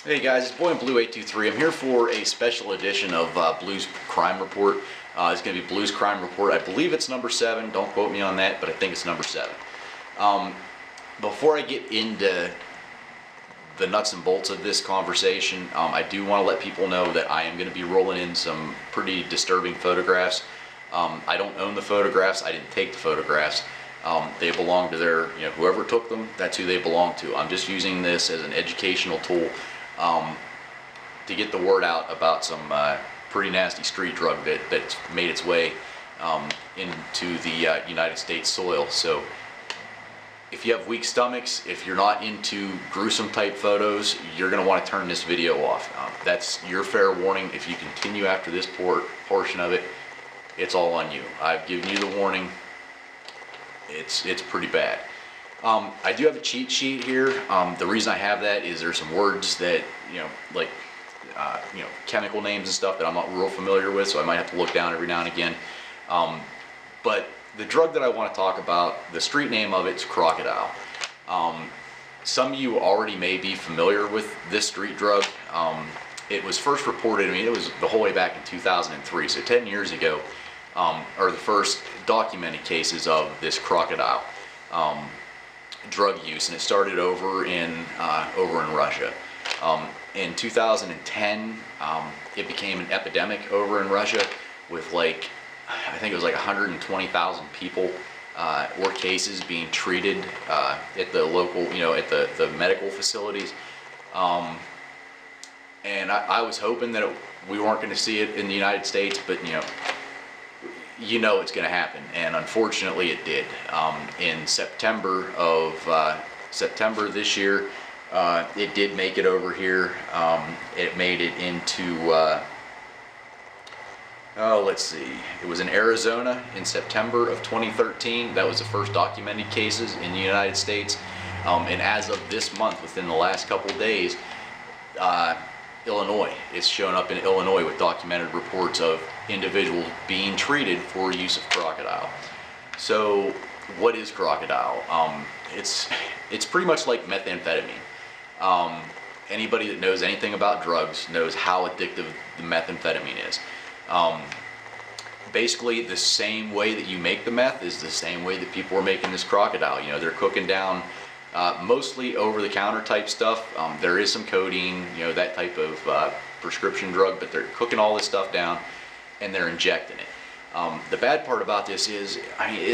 Hey guys, it's Boy in Blue 823. I'm here for a special edition of Blues Crime Report. It's going to be Blues Crime Report. I believe it's number 7. Don't quote me on that, but I think it's number 7. Before I get into the nuts and bolts of this conversation, I do want to let people know that I am going to be rolling in some pretty disturbing photographs. I don't own the photographs. I didn't take the photographs. They belong to whoever took them, that's who they belong to. I'm just using this as an educational tool to get the word out about some pretty nasty street drug that's made its way into the United States soil. So if you have weak stomachs, if you're not into gruesome type photos, you're going to want to turn this video off. That's your fair warning. If you continue after this portion of it, it's all on you. I've given you the warning. It's pretty bad. I do have a cheat sheet here. The reason I have that is there's some words that, chemical names and stuff that I'm not real familiar with, so I might have to look down every now and again. But the drug that I want to talk about, the street name of it's Krokodil. Some of you already may be familiar with this street drug. It was first reported, it was the whole way back in 2003, so 10 years ago, are the first documented cases of this Krokodil drug use, and it started over in Russia. In 2010, it became an epidemic over in Russia with I think it was 120,000 people or cases being treated at the local, at the medical facilities. And I was hoping that we weren't going to see it in the United States, but it's going to happen, and unfortunately it did. In September this year, it did make it over here. It made it into, let's see, it was in Arizona in September of 2013. That was the first documented cases in the United States. And as of this month, within the last couple days, Illinois. It's shown up in Illinois with documented reports of individuals being treated for use of Krokodil. So what is Krokodil? It's pretty much like methamphetamine. Anybody that knows anything about drugs knows how addictive the methamphetamine is. Basically, the same way that you make the meth is the same way that people are making this Krokodil. They're cooking down mostly over-the-counter type stuff. There is some codeine, that type of prescription drug, but they're cooking all this stuff down and they're injecting it. The bad part about this is,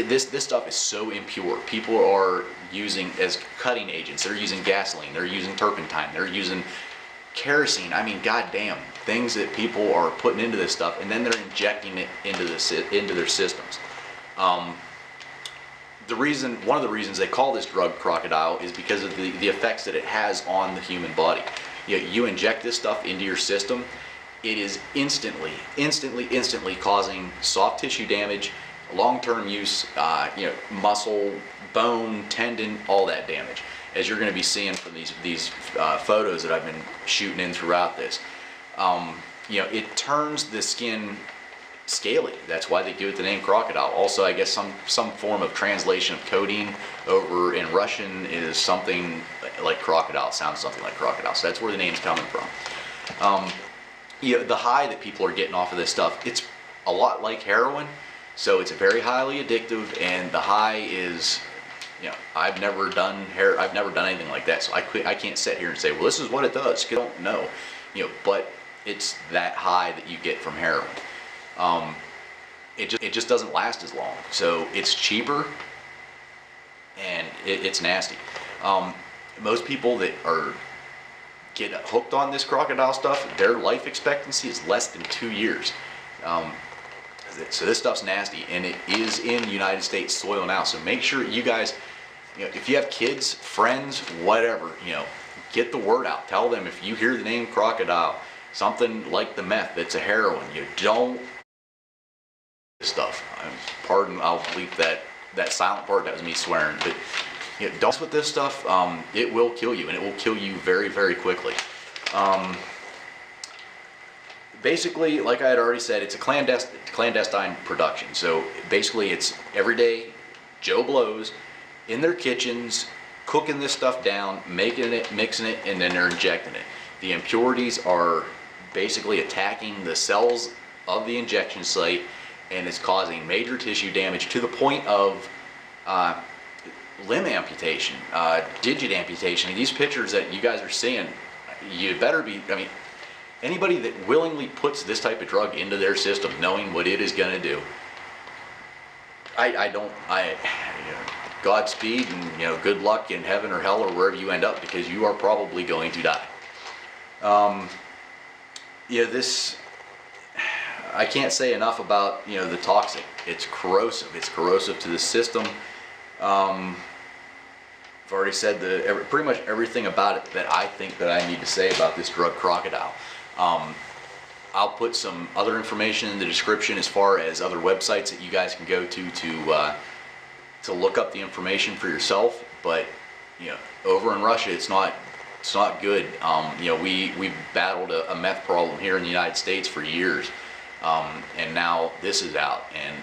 this stuff is so impure. People are using as cutting agents. They're using gasoline. They're using turpentine. They're using kerosene. Goddamn, things that people are putting into this stuff, and then they're injecting it into their systems. One of the reasons they call this drug Krokodil is because of the effects that it has on the human body. You inject this stuff into your system, it is instantly causing soft tissue damage, long-term use, muscle, bone, tendon, all that damage, as you're going to be seeing from these photos that I've been shooting in throughout this. It turns the skin scaly. That's why they give it the name Krokodil. Also, I guess some form of translation of codeine over in Russian is something like crocodile. Sounds something like crocodile. So that's where the name's coming from. The high that people are getting off of this stuff, it's a lot like heroin. So it's very highly addictive, and the high is, I've never done anything like that. So I can't sit here and say, well, this is what it does. You don't know, but it's that high that you get from heroin. It just doesn't last as long. So it's cheaper, and it's nasty. Most people that get hooked on this Krokodil stuff, their life expectancy is less than 2 years. So this stuff's nasty, and it is in United States soil now. So make sure you guys, if you have kids, friends, whatever, get the word out. Tell them if you hear the name Krokodil, something like the meth that's a heroin, you don't stuff. Pardon, I'll bleep that silent part. That was me swearing. But don't mess with this stuff. It will kill you, and it will kill you very, very quickly. Basically, like I had already said, it's a clandestine production. So basically, it's everyday Joe Blows in their kitchens, cooking this stuff down, making it, mixing it, and then they're injecting it. The impurities are basically attacking the cells of the injection site, and it's causing major tissue damage to the point of limb amputation, digit amputation. These pictures that you guys are seeing, you better be, I mean, anybody that willingly puts this type of drug into their system, knowing what it is going to do, Godspeed, and good luck in heaven or hell or wherever you end up, because you are probably going to die. I can't say enough about the toxic. It's corrosive. It's corrosive to the system. I've already said pretty much everything about it that I think that I need to say about this drug Krokodil. I'll put some other information in the description as far as other websites that you guys can go to look up the information for yourself. But over in Russia, it's not good. We battled a meth problem here in the United States for years, and now this is out. And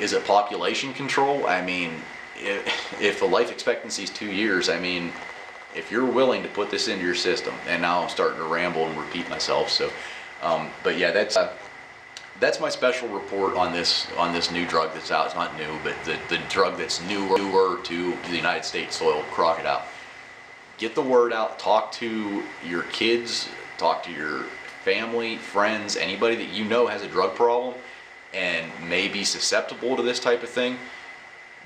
is it population control? I mean, if the life expectancy is 2 years, I mean, if you're willing to put this into your system, and now I'm starting to ramble and repeat myself. So, but yeah, that's my special report on this new drug that's out. It's not new, but the drug that's newer to the United States soil, Krokodil. Get the word out. Talk to your kids. Talk to your family, friends, anybody that you know has a drug problem and may be susceptible to this type of thing.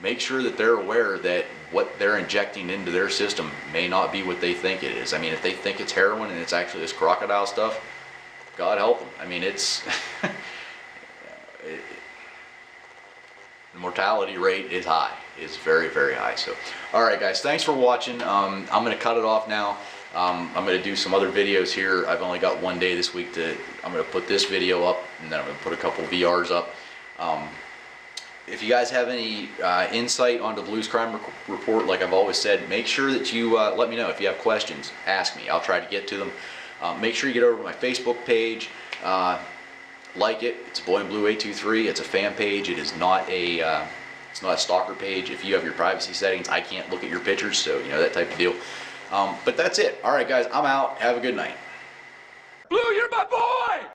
Make sure that they're aware that what they're injecting into their system may not be what they think it is. I mean, if they think it's heroin and it's actually this Krokodil stuff, God help them. I mean, it's the mortality rate is high. It's very, very high. So, all right, guys, thanks for watching. I'm going to cut it off now. I'm going to do some other videos here. I've only got one day this week I'm going to put this video up, and then I'm going to put a couple VRs up. If you guys have any insight onto Blues Crime Report, like I've always said, make sure that you let me know. If you have questions, ask me. I'll try to get to them. Make sure you get over to my Facebook page. Like it. It's Boy in Blue 823. It's a fan page. It is not a stalker page. If you have your privacy settings, I can't look at your pictures, so that type of deal. But that's it. All right, guys, I'm out. Have a good night. Blue, you're my boy!